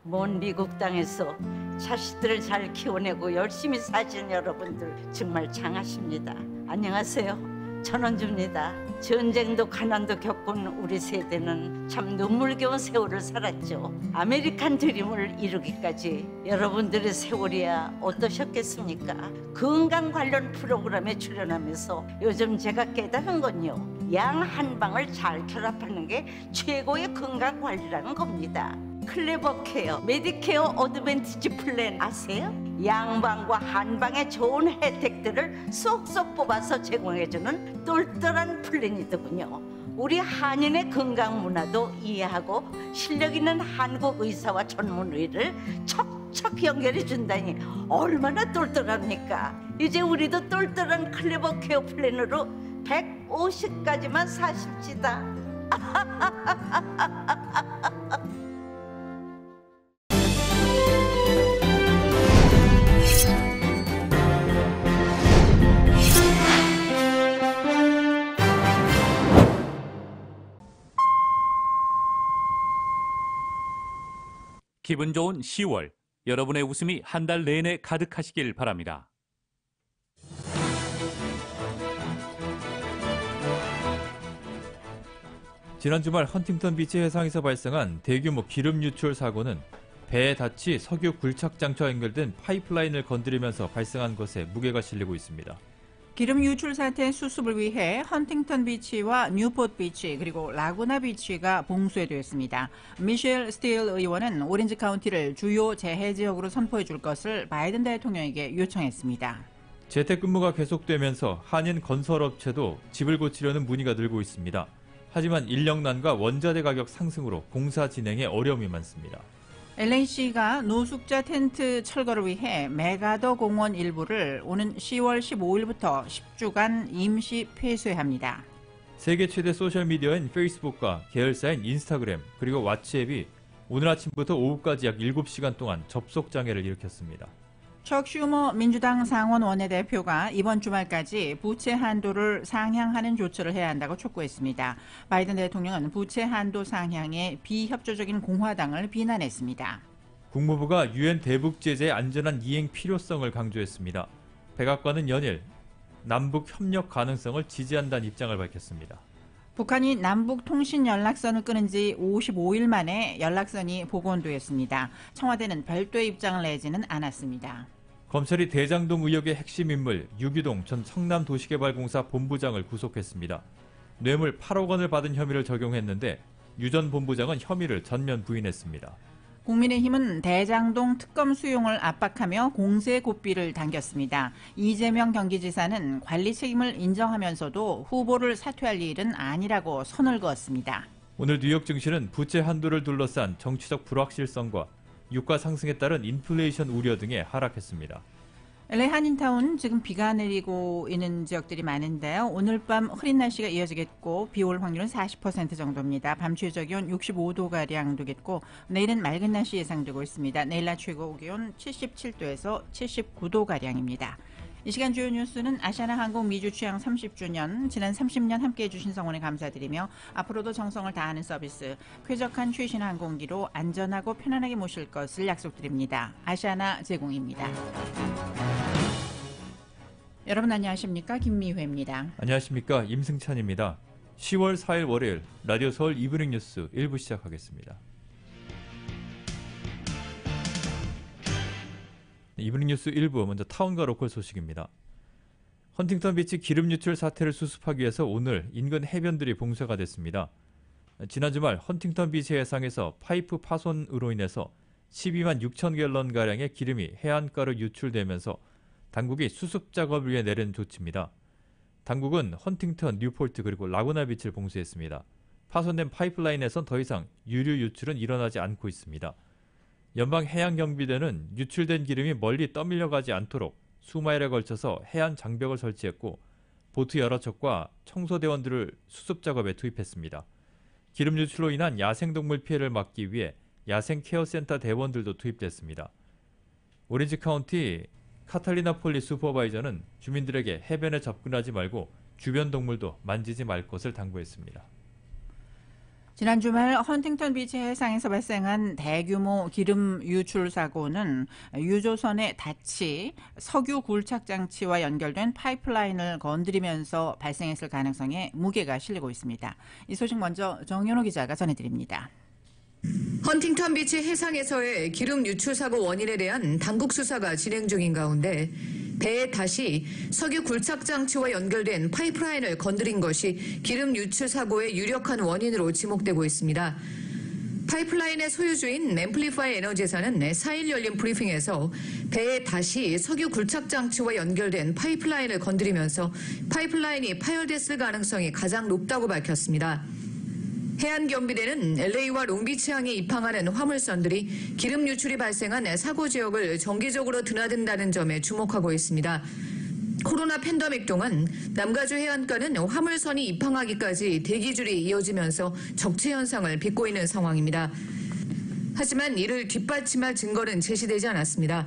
먼 미국 땅에서 자식들을 잘 키워내고 열심히 사신 여러분들 정말 장하십니다. 안녕하세요. 전원주입니다. 전쟁도 가난도 겪은 우리 세대는 참 눈물겨운 세월을 살았죠. 아메리칸 드림을 이루기까지 여러분들의 세월이야 어떠셨겠습니까? 건강 관련 프로그램에 출연하면서 요즘 제가 깨달은 건요, 양 한 방을 잘 결합하는 게 최고의 건강 관리라는 겁니다. 클레버 케어, 메디케어 어드밴티지 플랜 아세요? 양방과 한방의 좋은 혜택들을 쏙쏙 뽑아서 제공해주는 똘똘한 플랜이더군요. 우리 한인의 건강 문화도 이해하고 실력 있는 한국 의사와 전문의를 척척 연결해 준다니 얼마나 똘똘합니까? 이제 우리도 똘똘한 클레버 케어 플랜으로 150까지만 사십시다. 기분 좋은 10월, 여러분의 웃음이 한 달 내내 가득하시길 바랍니다. 지난 주말 헌팅턴 비치 해상에서 발생한 대규모 기름 유출 사고는 배에 닿치 석유 굴착 장치와 연결된 파이프라인을 건드리면서 발생한 것에 무게가 실리고 있습니다. 기름 유출 사태 수습을 위해 헌팅턴 비치와 뉴포트 비치 그리고 라구나 비치가 봉쇄되었습니다. 미셸 스틸 의원은 오렌지 카운티를 주요 재해 지역으로 선포해 줄 것을 바이든 대통령에게 요청했습니다. 재택근무가 계속되면서 한인 건설업체도 집을 고치려는 문의가 늘고 있습니다. 하지만 인력난과 원자재 가격 상승으로 공사 진행에 어려움이 많습니다. LAC가 노숙자 텐트 철거를 위해 메가더 공원 일부를 오는 10월 15일부터 10주간 임시 폐쇄합니다. 세계 최대 소셜미디어인 페이스북과 계열사인 인스타그램 그리고 왓츠앱이 오늘 아침부터 오후까지 약 7시간 동안 접속 장애를 일으켰습니다. 척 슈머 민주당 상원 원내대표가 이번 주말까지 부채 한도를 상향하는 조처를 해야 한다고 촉구했습니다. 바이든 대통령은 부채 한도 상향에 비협조적인 공화당을 비난했습니다. 국무부가 유엔 대북 제재의 안전한 이행 필요성을 강조했습니다. 백악관은 연일 남북 협력 가능성을 지지한다는 입장을 밝혔습니다. 북한이 남북 통신 연락선을 끊은 지 55일 만에 연락선이 복원되었습니다. 청와대는 별도의 입장을 내지는 않았습니다. 검찰이 대장동 의혹의 핵심 인물 유기동 전 성남도시개발공사 본부장을 구속했습니다. 뇌물 8억 원을 받은 혐의를 적용했는데 유 전 본부장은 혐의를 전면 부인했습니다. 국민의힘은 대장동 특검 수용을 압박하며 공세 고삐를 당겼습니다. 이재명 경기지사는 관리 책임을 인정하면서도 후보를 사퇴할 일은 아니라고 선을 그었습니다. 오늘 뉴욕 증시는 부채 한도를 둘러싼 정치적 불확실성과 유가 상승에 따른 인플레이션 우려 등에 하락했습니다. LA 한인타운 지금 비가 내리고 있는 지역들이 많은데요. 오늘 밤 흐린 날씨가 이어지겠고 비 올 확률은 40% 정도입니다. 밤 최저 기온 65도가량 되겠고 내일은 맑은 날씨 예상되고 있습니다. 내일 낮 최고 기온 77도에서 79도가량입니다. 이 시간 주요 뉴스는 아시아나 항공 미주 취항 30주년, 지난 30년 함께해 주신 성원에 감사드리며 앞으로도 정성을 다하는 서비스, 쾌적한 최신 항공기로 안전하고 편안하게 모실 것을 약속드립니다. 아시아나 제공입니다. 여러분 안녕하십니까? 김미회입니다. 안녕하십니까? 임승찬입니다. 10월 4일 월요일 라디오 서울 이브닝 뉴스 1부 시작하겠습니다. 이브닝 뉴스 1부 먼저 타운과 로컬 소식입니다. 헌팅턴 비치 기름 유출 사태를 수습하기 위해서 오늘 인근 해변들이 봉쇄가 됐습니다. 지난 주말 헌팅턴 비치 해상에서 파이프 파손으로 인해서 12만 6천 갤런가량의 기름이 해안가로 유출되면서 당국이 수습 작업을 위해 내린 조치입니다. 당국은 헌팅턴, 뉴폴트 그리고 라구나 비치를 봉쇄했습니다. 파손된 파이프라인에선 더 이상 유류 유출은 일어나지 않고 있습니다. 연방해양경비대는 유출된 기름이 멀리 떠밀려가지 않도록 수마일에 걸쳐서 해안 장벽을 설치했고 보트 여러 척과 청소대원들을 수습 작업에 투입했습니다. 기름 유출로 인한 야생동물 피해를 막기 위해 야생케어센터 대원들도 투입됐습니다. 오렌지 카운티 카탈리나폴리 슈퍼바이저는 주민들에게 해변에 접근하지 말고 주변 동물도 만지지 말 것을 당부했습니다. 지난 주말 헌팅턴 비치 해상에서 발생한 대규모 기름 유출 사고는 유조선의 닻이 석유 굴착 장치와 연결된 파이프라인을 건드리면서 발생했을 가능성에 무게가 실리고 있습니다. 이 소식 먼저 정연호 기자가 전해드립니다. 헌팅턴 비치 해상에서의 기름 유출 사고 원인에 대한 당국 수사가 진행 중인 가운데 배에 다시 석유 굴착 장치와 연결된 파이프라인을 건드린 것이 기름 유출 사고의 유력한 원인으로 지목되고 있습니다. 파이프라인의 소유주인 앰플리파이 에너지사는 4일 열린 브리핑에서 배에 다시 석유 굴착 장치와 연결된 파이프라인을 건드리면서 파이프라인이 파열됐을 가능성이 가장 높다고 밝혔습니다. 해안경비대는 LA와 롱비치항에 입항하는 화물선들이 기름 유출이 발생한 사고 지역을 정기적으로 드나든다는 점에 주목하고 있습니다. 코로나 팬데믹 동안 남가주 해안가는 화물선이 입항하기까지 대기줄이 이어지면서 적체 현상을 빚고 있는 상황입니다. 하지만 이를 뒷받침할 증거는 제시되지 않았습니다.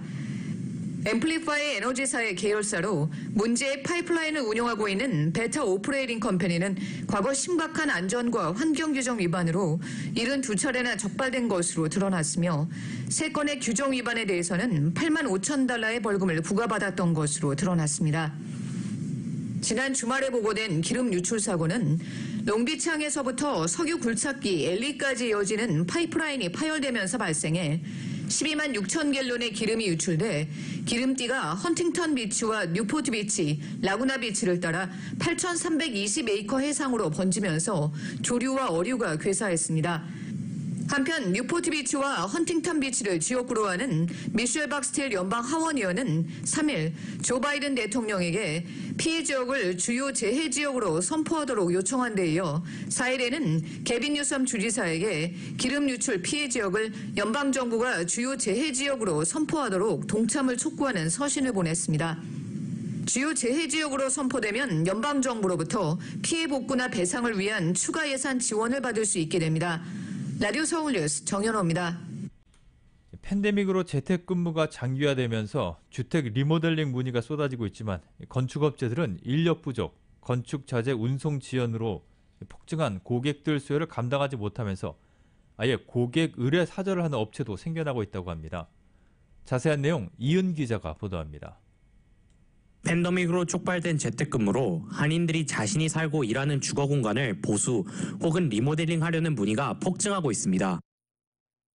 앰플리파이 에너지사의 계열사로 문제의 파이프라인을 운영하고 있는 베타 오퍼레이팅 컴퍼니는 과거 심각한 안전과 환경 규정 위반으로 72차례나 적발된 것으로 드러났으며 3건의 규정 위반에 대해서는 $85,000의 벌금을 부과받았던 것으로 드러났습니다. 지난 주말에 보고된 기름 유출 사고는 롱비치항에서부터 석유 굴착기 LE까지 이어지는 파이프라인이 파열되면서 발생해 12만 6천 갤론의 기름이 유출돼 기름띠가 헌팅턴 비치와 뉴포트 비치, 라구나 비치를 따라 8,320에이커 해상으로 번지면서 조류와 어류가 괴사했습니다. 한편 뉴포트 비치와 헌팅턴 비치를 지역구로 하는 미셸 박스텔 연방 하원의원은 3일 조 바이든 대통령에게 피해 지역을 주요 재해 지역으로 선포하도록 요청한 데 이어 4일에는 개빈 뉴섬 주지사에게 기름 유출 피해 지역을 연방정부가 주요 재해 지역으로 선포하도록 동참을 촉구하는 서신을 보냈습니다. 주요 재해 지역으로 선포되면 연방정부로부터 피해 복구나 배상을 위한 추가 예산 지원을 받을 수 있게 됩니다. 라디오 서울뉴스 정연호입니다. 팬데믹으로 재택근무가 장기화되면서 주택 리모델링 문의가 쏟아지고 있지만 건축업체들은 인력 부족, 건축자재 운송 지연으로 폭증한 고객들 수요를 감당하지 못하면서 아예 고객 의뢰 사절을 하는 업체도 생겨나고 있다고 합니다. 자세한 내용 이은 기자가 보도합니다. 팬데믹으로 촉발된 재택근무로 한인들이 자신이 살고 일하는 주거 공간을 보수 혹은 리모델링 하려는 문의가 폭증하고 있습니다.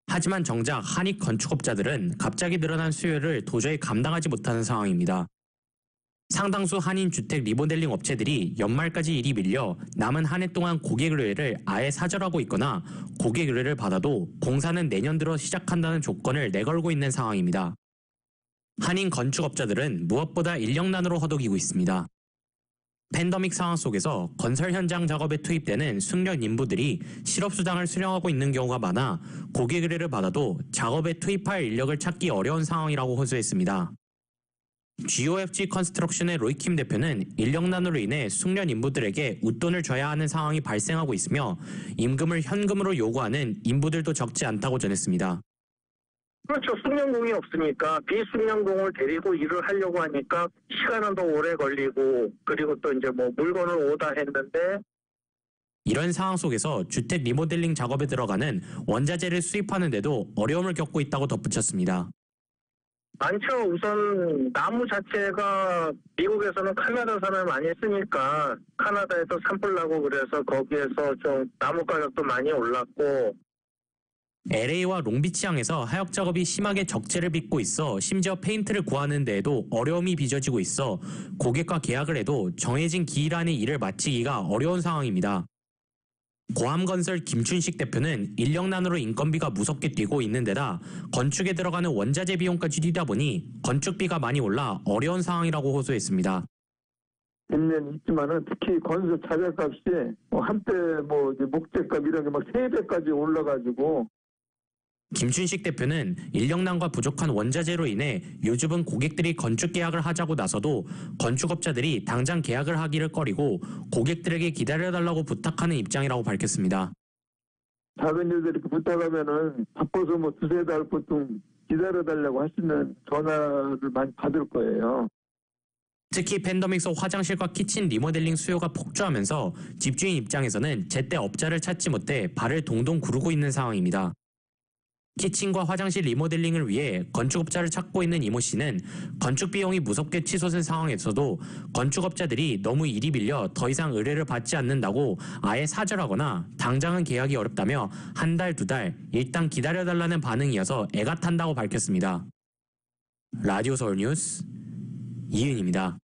하지만 정작 한인 건축업자들은 갑자기 늘어난 수요를 도저히 감당하지 못하는 상황입니다. 상당수 한인 주택 리모델링 업체들이 연말까지 일이 밀려 남은 한 해 동안 고객 의뢰를 아예 사절하고 있거나 고객 의뢰를 받아도 공사는 내년 들어 시작한다는 조건을 내걸고 있는 상황입니다. 한인 건축업자들은 무엇보다 인력난으로 허덕이고 있습니다. 팬데믹 상황 속에서 건설 현장 작업에 투입되는 숙련 인부들이 실업수당을 수령하고 있는 경우가 많아 고객 의뢰를 받아도 작업에 투입할 인력을 찾기 어려운 상황이라고 호소했습니다. GOFG 컨스트럭션의 로이킴 대표는 인력난으로 인해 숙련 인부들에게 웃돈을 줘야 하는 상황이 발생하고 있으며 임금을 현금으로 요구하는 인부들도 적지 않다고 전했습니다. 그렇죠. 숙련공이 없으니까 비숙련공을 데리고 일을 하려고 하니까 시간은 더 오래 걸리고 그리고 또 이제 뭐 물건을 오다 했는데 이런 상황 속에서 주택 리모델링 작업에 들어가는 원자재를 수입하는데도 어려움을 겪고 있다고 덧붙였습니다. 많죠. 우선 나무 자체가 미국에서는 카나다산을 많이 쓰니까 카나다에서 산불나고 그래서 거기에서 좀 나무 가격도 많이 올랐고 LA와 롱비치항에서 하역 작업이 심하게 적재를 빚고 있어 심지어 페인트를 구하는 데에도 어려움이 빚어지고 있어 고객과 계약을 해도 정해진 기일 안에 일을 마치기가 어려운 상황입니다. 고함건설 김춘식 대표는 인력난으로 인건비가 무섭게 뛰고 있는 데다 건축에 들어가는 원자재 비용까지 뛰다 보니 건축비가 많이 올라 어려운 상황이라고 호소했습니다. 몇년 있지만은 특히 건설 자재값이 한때 목재값 이런 게 막 3배까지 올라가지고 김춘식 대표는 인력난과 부족한 원자재로 인해 요즘은 고객들이 건축 계약을 하자고 나서도 건축업자들이 당장 계약을 하기를 꺼리고 고객들에게 기다려달라고 부탁하는 입장이라고 밝혔습니다. 작은 일들 이렇게 부탁하면은 바빠서 2-3달 보통 기다려달라고 하시는 전화를 많이 받을 거예요. 특히 팬데믹 속 화장실과 키친 리모델링 수요가 폭주하면서 집주인 입장에서는 제때 업자를 찾지 못해 발을 동동 구르고 있는 상황입니다. 키친과 화장실 리모델링을 위해 건축업자를 찾고 있는 이모 씨는 건축 비용이 무섭게 치솟은 상황에서도 건축업자들이 너무 일이 밀려 더 이상 의뢰를 받지 않는다고 아예 사절하거나 당장은 계약이 어렵다며 한 달, 두 달 일단 기다려달라는 반응이어서 애가 탄다고 밝혔습니다. 라디오 서울 뉴스 이은입니다.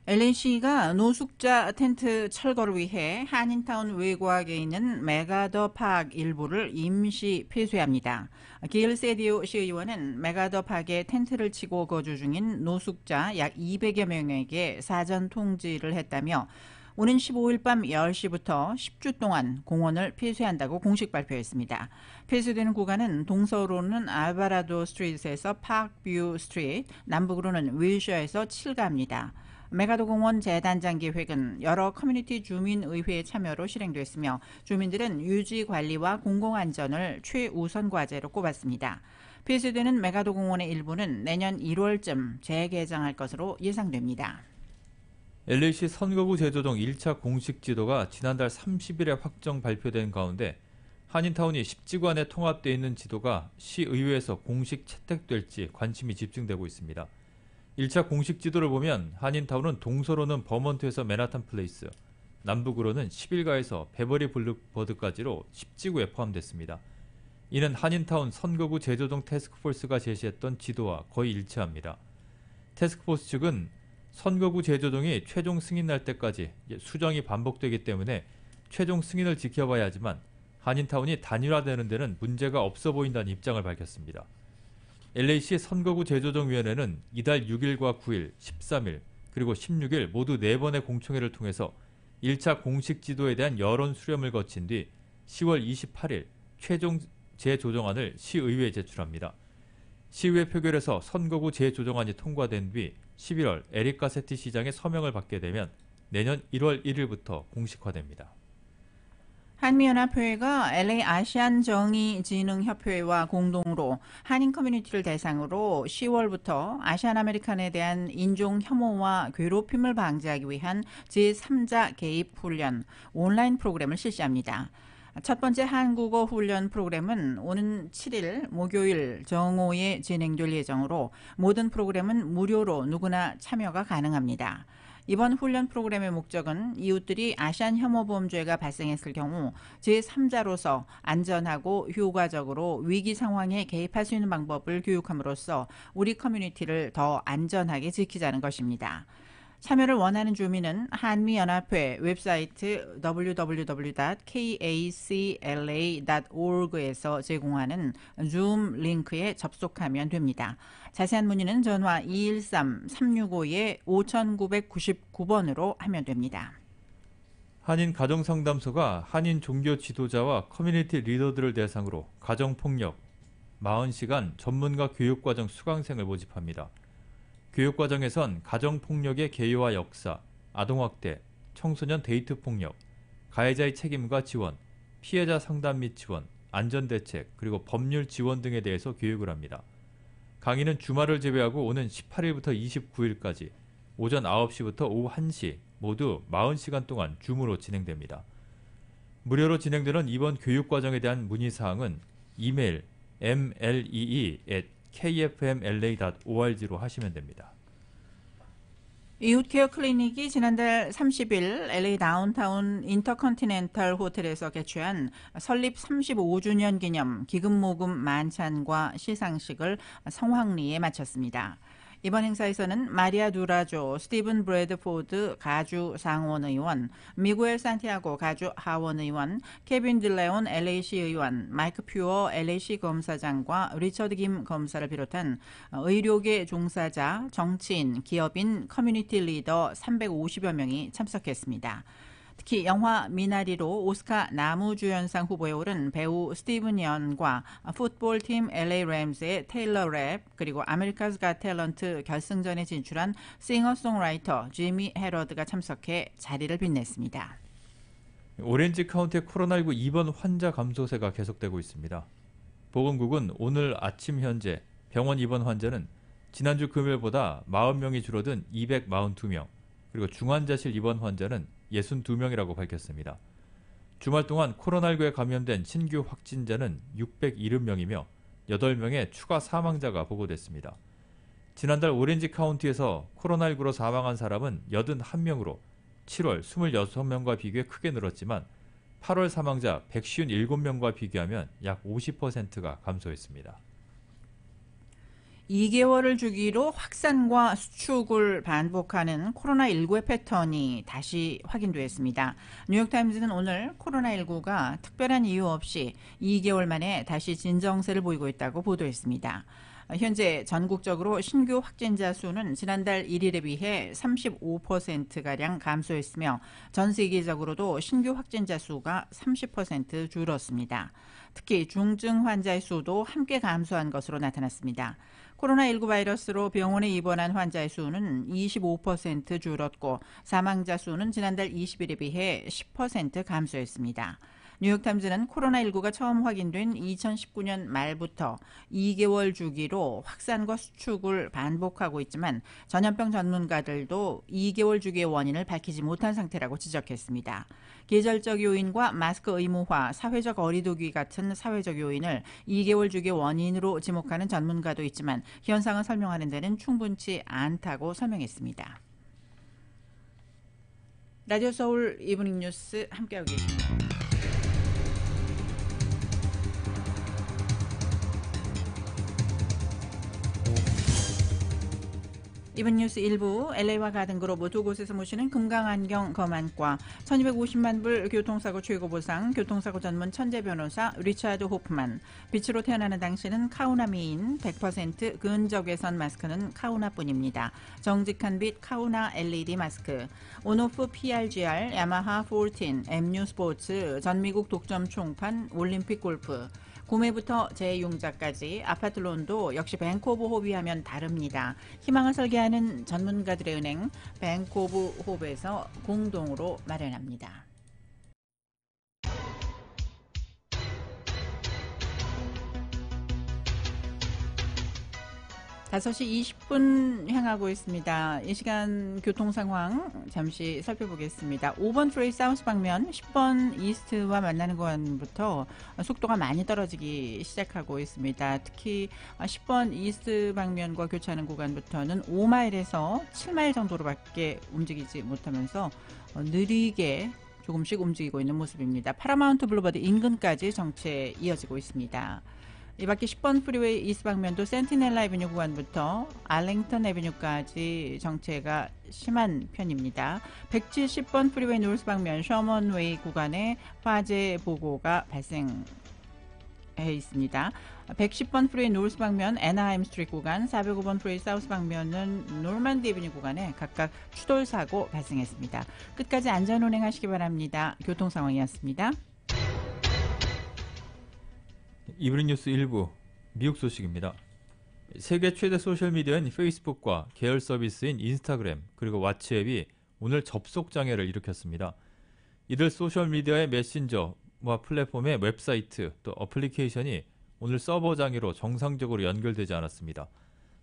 LA시가 노숙자 텐트 철거를 위해 한인타운 외곽에 있는 메가더팍 일부를 임시 폐쇄합니다. 길 세디오 시의원은 메가더팍에 텐트를 치고 거주 중인 노숙자 약 200여 명에게 사전 통지를 했다며 오는 15일 밤 10시부터 10주 동안 공원을 폐쇄한다고 공식 발표했습니다. 폐쇄되는 구간은 동서로는 알바라도 스트리트에서 파크뷰 스트리트, 남북으로는 윌셔에서 7가입니다. 메가더 공원 재단장 계획은 여러 커뮤니티 주민의회의 참여로 실행됐으며 주민들은 유지 관리와 공공안전을 최우선 과제로 꼽았습니다. 폐쇄되는 메가더 공원의 일부는 내년 1월쯤 재개장할 것으로 예상됩니다. LA시 선거구 재조정 1차 공식 지도가 지난달 30일에 확정 발표된 가운데 한인타운이 10지구안에 통합되어 있는 지도가 시의회에서 공식 채택될지 관심이 집중되고 있습니다. 1차 공식 지도를 보면 한인타운은 동서로는 버먼트에서 맨하탄 플레이스, 남북으로는 11가에서 베버리 블루버드까지로 10지구에 포함됐습니다. 이는 한인타운 선거구 재조정 태스크포스가 제시했던 지도와 거의 일치합니다. 태스크포스 측은 선거구 재조정이 최종 승인날 때까지 수정이 반복되기 때문에 최종 승인을 지켜봐야 하지만 한인타운이 단일화되는 데는 문제가 없어 보인다는 입장을 밝혔습니다. LA시 선거구 재조정위원회는 이달 6일과 9일, 13일, 그리고 16일 모두 4번의 공청회를 통해서 1차 공식 지도에 대한 여론 수렴을 거친 뒤 10월 28일 최종 재조정안을 시의회에 제출합니다. 시의회 표결에서 선거구 재조정안이 통과된 뒤 11월 에릭 가세티 시장의 서명을 받게 되면 내년 1월 1일부터 공식화됩니다. 한미연합회가 LA 아시안정의진흥협회와 공동으로 한인 커뮤니티를 대상으로 10월부터 아시안 아메리칸에 대한 인종 혐오와 괴롭힘을 방지하기 위한 제3자 개입 훈련 온라인 프로그램을 실시합니다. 첫 번째 한국어 훈련 프로그램은 오는 7일 목요일 정오에 진행될 예정으로 모든 프로그램은 무료로 누구나 참여가 가능합니다. 이번 훈련 프로그램의 목적은 이웃들이 아시안 혐오 범죄가 발생했을 경우 제3자로서 안전하고 효과적으로 위기 상황에 개입할 수 있는 방법을 교육함으로써 우리 커뮤니티를 더 안전하게 지키자는 것입니다. 참여를 원하는 주민은 한미연합회 웹사이트 www.kacla.org에서 제공하는 줌 링크에 접속하면 됩니다. 자세한 문의는 전화 213-365-5999번으로 하면 됩니다. 한인 가정상담소가 한인 종교 지도자와 커뮤니티 리더들을 대상으로 가정폭력 40시간 전문가 교육과정 수강생을 모집합니다. 교육과정에선 가정폭력의 개요와 역사, 아동학대, 청소년 데이트폭력, 가해자의 책임과 지원, 피해자 상담 및 지원, 안전대책, 그리고 법률 지원 등에 대해서 교육을 합니다. 강의는 주말을 제외하고 오는 18일부터 29일까지 오전 9시부터 오후 1시 모두 40시간 동안 줌으로 진행됩니다. 무료로 진행되는 이번 교육과정에 대한 문의사항은 이메일 mlee@kfmla.org로 하시면 됩니다. 이웃케어 클리닉이 지난달 30일 LA 다운타운 인터컨티넨탈 호텔에서 개최한 설립 35주년 기념 기금 모금 만찬과 시상식을 성황리에 마쳤습니다. 이번 행사에서는 마리아 두라조, 스티븐 브래드포드 가주 상원의원, 미구엘 산티아고 가주 하원의원, 케빈 딜레온 LA시 의원, 마이크 퓨어 LA시 검사장과 리처드 김 검사를 비롯한 의료계 종사자, 정치인, 기업인, 커뮤니티 리더 350여 명이 참석했습니다. 특히 영화 미나리로 오스카 나무주연상 후보에 오른 배우 스티븐 연과 풋볼팀 LA 램스의 테일러 랩 그리고 아메리카스 갓 탤런트 결승전에 진출한 싱어송라이터 지미 헤러드가 참석해 자리를 빛냈습니다. 오렌지 카운티의 코로나19 입원 환자 감소세가 계속되고 있습니다. 보건국은 오늘 아침 현재 병원 입원 환자는 지난주 금요일보다 40명이 줄어든 242명, 그리고 중환자실 입원 환자는 62명이라고 밝혔습니다. 주말 동안 코로나19에 감염된 신규 확진자는 670명이며 8명의 추가 사망자가 보고됐습니다. 지난달 오렌지 카운티에서 코로나19로 사망한 사람은 81명으로 7월 26명과 비교해 크게 늘었지만 8월 사망자 157명과 비교하면 약 50%가 감소했습니다. 2개월을 주기로 확산과 수축을 반복하는 코로나19의 패턴이 다시 확인되었습니다. 뉴욕타임즈는 오늘 코로나19가 특별한 이유 없이 2개월 만에 다시 진정세를 보이고 있다고 보도했습니다. 현재 전국적으로 신규 확진자 수는 지난달 1일에 비해 35%가량 감소했으며 전 세계적으로도 신규 확진자 수가 30% 줄었습니다. 특히 중증 환자의 수도 함께 감소한 것으로 나타났습니다. 코로나19 바이러스로 병원에 입원한 환자의 수는 25% 줄었고 사망자 수는 지난달 20일에 비해 10% 감소했습니다. 뉴욕타임즈는 코로나19가 처음 확인된 2019년 말부터 2개월 주기로 확산과 수축을 반복하고 있지만 전염병 전문가들도 2개월 주기의 원인을 밝히지 못한 상태라고 지적했습니다. 계절적 요인과 마스크 의무화, 사회적 어리둥이 같은 사회적 요인을 2개월 주기의 원인으로 지목하는 전문가도 있지만 현상을 설명하는 데는 충분치 않다고 설명했습니다. 라디오 서울 이브닝 뉴스 함께하고 계십니다. 이번 뉴스 1부 LA와 가든그로브 두 곳에서 모시는 금강안경 검안과 1250만 불 교통사고 최고보상 교통사고 전문 천재 변호사 리차드 호프만, 빛으로 태어나는 당신은 카우나 미인 100% 근적외선 마스크는 카우나뿐입니다. 정직한 빛 카우나 LED 마스크, 온오프 PRGR, 야마하 14, MU 스포츠, 전미국 독점 총판, 올림픽 골프, 구매부터 재융자까지 아파트론도 역시 뱅크오브 호비하면 다릅니다. 희망을 설계하는 전문가들의 은행 뱅크오브 호브에서 공동으로 마련합니다. 5시 20분 향하고 있습니다. 이 시간 교통 상황 잠시 살펴보겠습니다. 5번 프레이 사우스 방면 10번 이스트와 만나는 구간부터 속도가 많이 떨어지기 시작하고 있습니다. 특히 10번 이스트 방면과 교차하는 구간부터는 5마일에서 7마일 정도로밖에 움직이지 못하면서 느리게 조금씩 움직이고 있는 모습입니다. 파라마운트 블루버드 인근까지 정체 이어지고 있습니다. 이 밖에 10번 프리웨이 이스트 방면도 센티넬라 애비뉴 구간부터 알링턴 애비뉴까지 정체가 심한 편입니다. 170번 프리웨이 노스 방면 셔먼웨이 구간에 화재 보고가 발생해 있습니다. 110번 프리웨이 노스 방면 애나하임 스트리트 구간, 405번 프리웨이 사우스 방면은 노르만디 애비뉴 구간에 각각 추돌 사고 발생했습니다. 끝까지 안전 운행하시기 바랍니다. 교통 상황이었습니다. 이브닝 뉴스 1부 미국 소식입니다. 세계 최대 소셜미디어인 페이스북과 계열 서비스인 인스타그램 그리고 왓츠앱이 오늘 접속 장애를 일으켰습니다. 이들 소셜미디어의 메신저와 플랫폼의 웹사이트 또 어플리케이션이 오늘 서버 장애로 정상적으로 연결되지 않았습니다.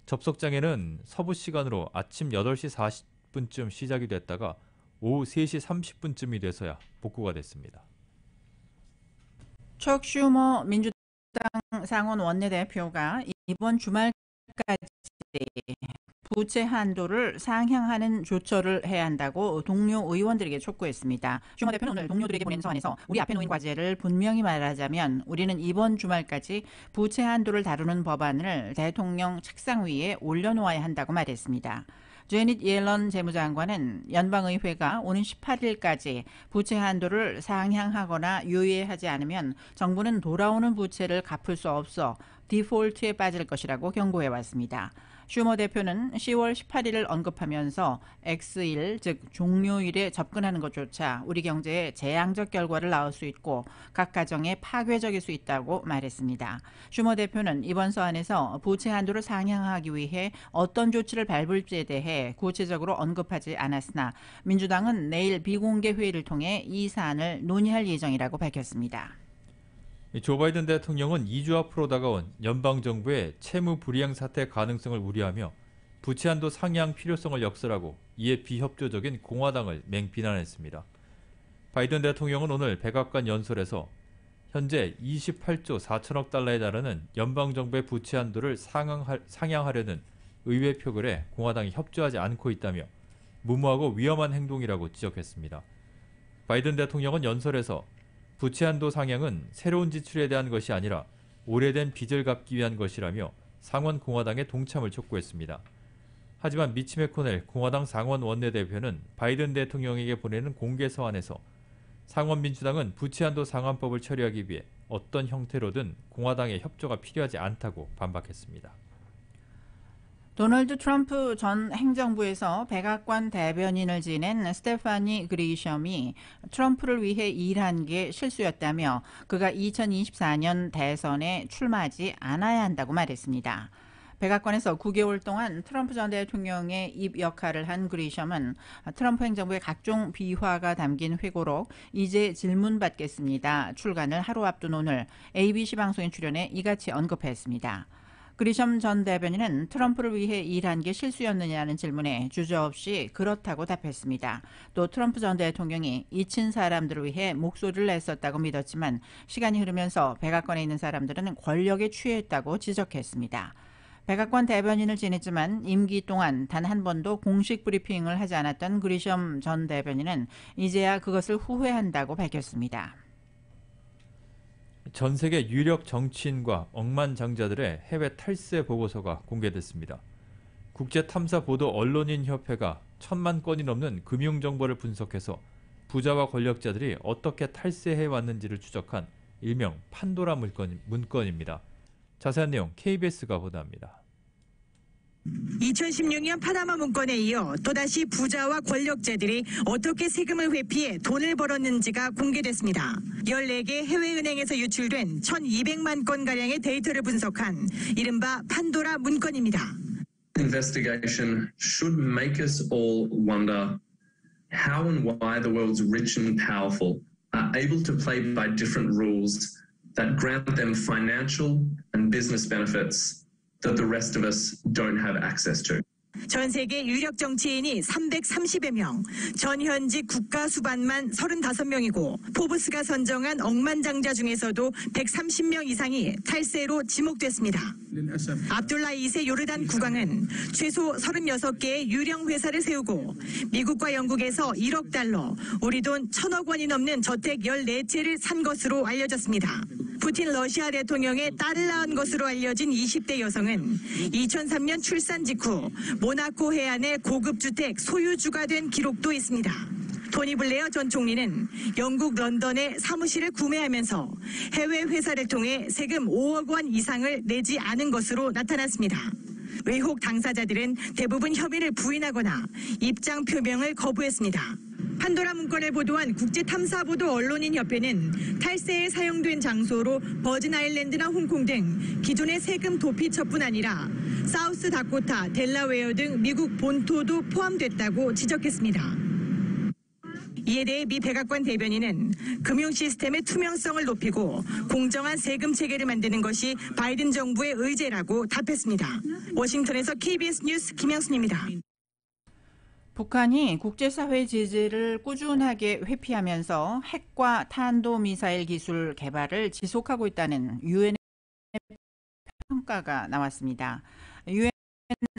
접속 장애는 서부 시간으로 아침 8시 40분쯤 시작이 됐다가 오후 3시 30분쯤이 돼서야 복구가 됐습니다. 척 슈머 민주당 상원 원내대표가 이번 주말까지 부채 한도를 상향하는 조처를 해야 한다고 동료 의원들에게 촉구했습니다. 슈머 대표는 오늘 동료들에게 보낸 서한에서 우리 앞에 놓인 과제를 분명히 말하자면 우리는 이번 주말까지 부채 한도를 다루는 법안을 대통령 책상 위에 올려놓아야 한다고 말했습니다. 제닛 옐런 재무장관은 연방의회가 오는 18일까지 부채 한도를 상향하거나 유예하지 않으면 정부는 돌아오는 부채를 갚을 수 없어 디폴트에 빠질 것이라고 경고해왔습니다. 슈머 대표는 10월 18일을 언급하면서 X일, 즉 종료일에 접근하는 것조차 우리 경제에 재앙적 결과를 낳을 수 있고 각 가정에 파괴적일 수 있다고 말했습니다. 슈머 대표는 이번 서한에서 부채 한도를 상향하기 위해 어떤 조치를 밟을지에 대해 구체적으로 언급하지 않았으나 민주당은 내일 비공개 회의를 통해 이 사안을 논의할 예정이라고 밝혔습니다. 조 바이든 대통령은 2주 앞으로 다가온 연방정부의 채무 불이행 사태 가능성을 우려하며 부채한도 상향 필요성을 역설하고 이에 비협조적인 공화당을 맹비난했습니다. 바이든 대통령은 오늘 백악관 연설에서 현재 28조 4천억 달러에 달하는 연방정부의 부채 한도를 상향하려는 의회 표결에 공화당이 협조하지 않고 있다며 무모하고 위험한 행동이라고 지적했습니다. 바이든 대통령은 연설에서 부채 한도 상향은 새로운 지출에 대한 것이 아니라 오래된 빚을 갚기 위한 것이라며 상원 공화당의 동참을 촉구했습니다. 하지만 미치 매코넬 공화당 상원 원내대표는 바이든 대통령에게 보내는 공개 서한에서 상원 민주당은 부채 한도 상환법을 처리하기 위해 어떤 형태로든 공화당의 협조가 필요하지 않다고 반박했습니다. 도널드 트럼프 전 행정부에서 백악관 대변인을 지낸 스테파니 그리샴이 트럼프를 위해 일한 게 실수였다며 그가 2024년 대선에 출마하지 않아야 한다고 말했습니다. 백악관에서 9개월 동안 트럼프 전 대통령의 입 역할을 한 그리샴은 트럼프 행정부의 각종 비화가 담긴 회고록 이제 질문받겠습니다. 출간을 하루 앞둔 오늘 ABC 방송에 출연해 이같이 언급했습니다. 그리샴 전 대변인은 트럼프를 위해 일한 게 실수였느냐는 질문에 주저없이 그렇다고 답했습니다. 또 트럼프 전 대통령이 잊힌 사람들을 위해 목소리를 냈었다고 믿었지만 시간이 흐르면서 백악관에 있는 사람들은 권력에 취했다고 지적했습니다. 백악관 대변인을 지냈지만 임기 동안 단 한 번도 공식 브리핑을 하지 않았던 그리샴 전 대변인은 이제야 그것을 후회한다고 밝혔습니다. 전 세계 유력 정치인과 억만장자들의 해외 탈세 보고서가 공개됐습니다. 국제탐사보도 언론인협회가 1,000만 건이 넘는 금융정보를 분석해서 부자와 권력자들이 어떻게 탈세해왔는지를 추적한 일명 판도라 문건입니다. 자세한 내용 KBS가 보도합니다. 2016년 파나마 문건에 이어 또다시 부자와 권력자들이 어떻게 세금을 회피해 돈을 벌었는지가 공개됐습니다. 14개 해외은행에서 유출된 1,200만 건가량의 데이터를 분석한 이른바 판도라 문건입니다. Investigation should make us all wonder how and why the world's rich and powerful are able to play by different rules that grant them financial and business benefits that the rest of us don't have access to. 전 세계 유력 정치인이 330여 명, 전현직 국가 수반만 35명이고 포브스가 선정한 억만장자 중에서도 130명 이상이 탈세로 지목됐습니다. 압둘라 2세 요르단 국왕은 최소 36개의 유령 회사를 세우고 미국과 영국에서 1억 달러, 우리 돈 1,000억 원이 넘는 저택 14채를 산 것으로 알려졌습니다. 푸틴 러시아 대통령의 딸을 낳은 것으로 알려진 20대 여성은 2003년 출산 직후 모나코 해안의 고급 주택 소유주가 된 기록도 있습니다. 토니 블레어 전 총리는 영국 런던에 사무실을 구매하면서 해외 회사를 통해 세금 5억 원 이상을 내지 않은 것으로 나타났습니다. 의혹 당사자들은 대부분 혐의를 부인하거나 입장 표명을 거부했습니다. 판도라 문건을 보도한 국제탐사보도 언론인협회는 탈세에 사용된 장소로 버진 아일랜드나 홍콩 등 기존의 세금 도피처뿐 아니라 사우스 다코타, 델라웨어 등 미국 본토도 포함됐다고 지적했습니다. 이에 대해 미 백악관 대변인은 금융 시스템의 투명성을 높이고 공정한 세금 체계를 만드는 것이 바이든 정부의 의제라고 답했습니다. 워싱턴에서 KBS 뉴스 김영순입니다. 북한이 국제사회 제재를 꾸준하게 회피하면서 핵과 탄도미사일 기술 개발을 지속하고 있다는 유엔의 평가가 나왔습니다. 유엔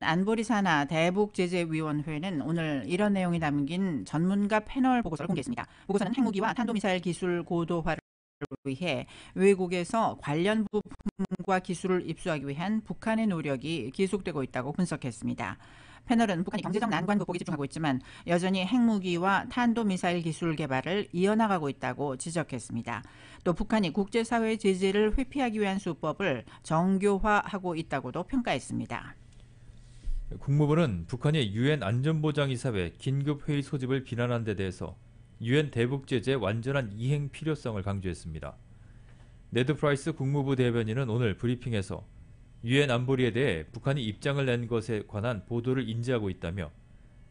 안보리 산하 대북제재위원회는 오늘 이런 내용이 담긴 전문가 패널 보고서를 공개했습니다. 보고서는 핵무기와 탄도미사일 기술 고도화를 위해 외국에서 관련 부품과 기술을 입수하기 위한 북한의 노력이 계속되고 있다고 분석했습니다. 패널은 북한이 경제적 난관 극복에 집중하고 있지만 여전히 핵무기와 탄도미사일 기술 개발을 이어나가고 있다고 지적했습니다. 또 북한이 국제사회 제재를 회피하기 위한 수법을 정교화하고 있다고도 평가했습니다. 국무부는 북한이 유엔 안전보장이사회 긴급회의 소집을 비난한 데 대해서 유엔 대북제재의 완전한 이행 필요성을 강조했습니다. 네드 프라이스 국무부 대변인은 오늘 브리핑에서 유엔 안보리에 대해 북한이 입장을 낸 것에 관한 보도를 인지하고 있다며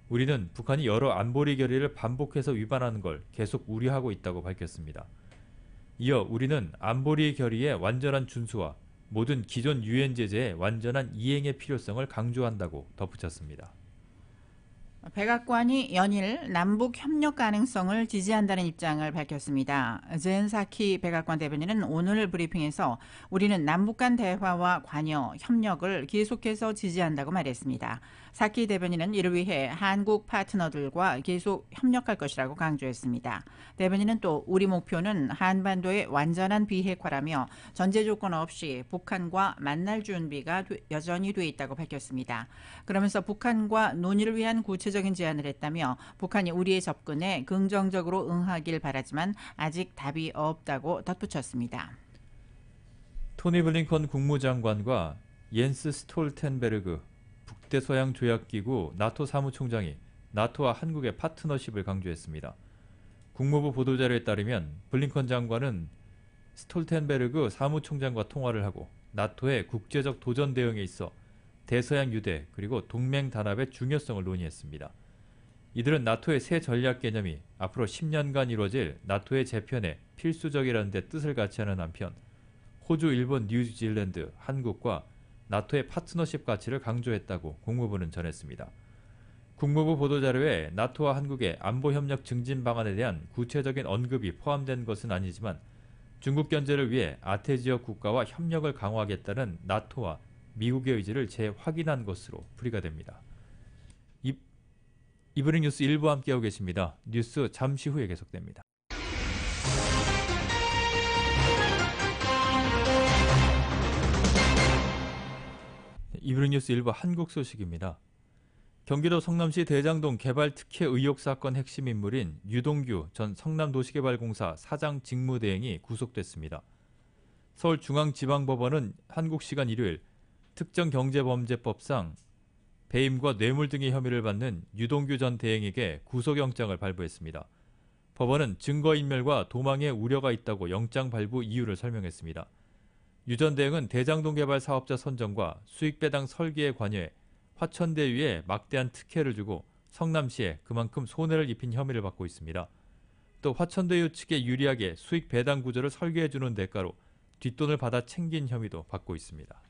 우리는 북한이 여러 안보리 결의를 반복해서 위반하는 걸 계속 우려하고 있다고 밝혔습니다. 이어 우리는 안보리 결의의 완전한 준수와 모든 기존 유엔 제재의 완전한 이행의 필요성을 강조한다고 덧붙였습니다. 백악관이 연일 남북 협력 가능성을 지지한다는 입장을 밝혔습니다. 젠 사키 백악관 대변인은 오늘 브리핑에서 우리는 남북 간 대화와 관여, 협력을 계속해서 지지한다고 말했습니다. 사키 대변인은 이를 위해 한국 파트너들과 계속 협력할 것이라고 강조했습니다. 대변인은 또 우리 목표는 한반도의 완전한 비핵화라며 전제 조건 없이 북한과 만날 준비가 여전히 돼 있다고 밝혔습니다. 그러면서 북한과 논의를 위한 구체적인 제안을 했다며 북한이 우리의 접근에 긍정적으로 응하길 바라지만 아직 답이 없다고 덧붙였습니다. 토니 블링컨 국무장관과 옌스 스톨텐베르그 북대서양 조약기구 나토 사무총장이 나토와 한국의 파트너십을 강조했습니다. 국무부 보도자료에 따르면 블링컨 장관은 스톨텐베르그 사무총장과 통화를 하고 나토의 국제적 도전 대응에 있어 대서양 유대 그리고 동맹 단합의 중요성을 논의했습니다. 이들은 나토의 새 전략 개념이 앞으로 10년간 이루어질 나토의 재편에 필수적이라는 데 뜻을 같이 하는 한편 호주, 일본, 뉴질랜드, 한국과 나토의 파트너십 가치를 강조했다고 국무부는 전했습니다. 국무부 보도자료에 나토와 한국의 안보협력 증진 방안에 대한 구체적인 언급이 포함된 것은 아니지만 중국 견제를 위해 아태 지역 국가와 협력을 강화하겠다는 나토와 미국의 의지를 재확인한 것으로 풀이가 됩니다. 이브닝 뉴스 1부 함께하고 계십니다. 뉴스 잠시 후에 계속됩니다. 이브닝 뉴스 1부 한국 소식입니다. 경기도 성남시 대장동 개발 특혜 의혹 사건 핵심 인물인 유동규 전 성남도시개발공사 사장 직무대행이 구속됐습니다. 서울중앙지방법원은 한국 시간 일요일 특정경제범죄법상 배임과 뇌물 등의 혐의를 받는 유동규 전 대행에게 구속영장을 발부했습니다. 법원은 증거인멸과 도망의 우려가 있다고 영장 발부 이유를 설명했습니다. 유 전 대행은 대장동 개발 사업자 선정과 수익배당 설계에 관여해 화천대유에 막대한 특혜를 주고 성남시에 그만큼 손해를 입힌 혐의를 받고 있습니다. 또 화천대유 측에 유리하게 수익배당 구조를 설계해주는 대가로 뒷돈을 받아 챙긴 혐의도 받고 있습니다.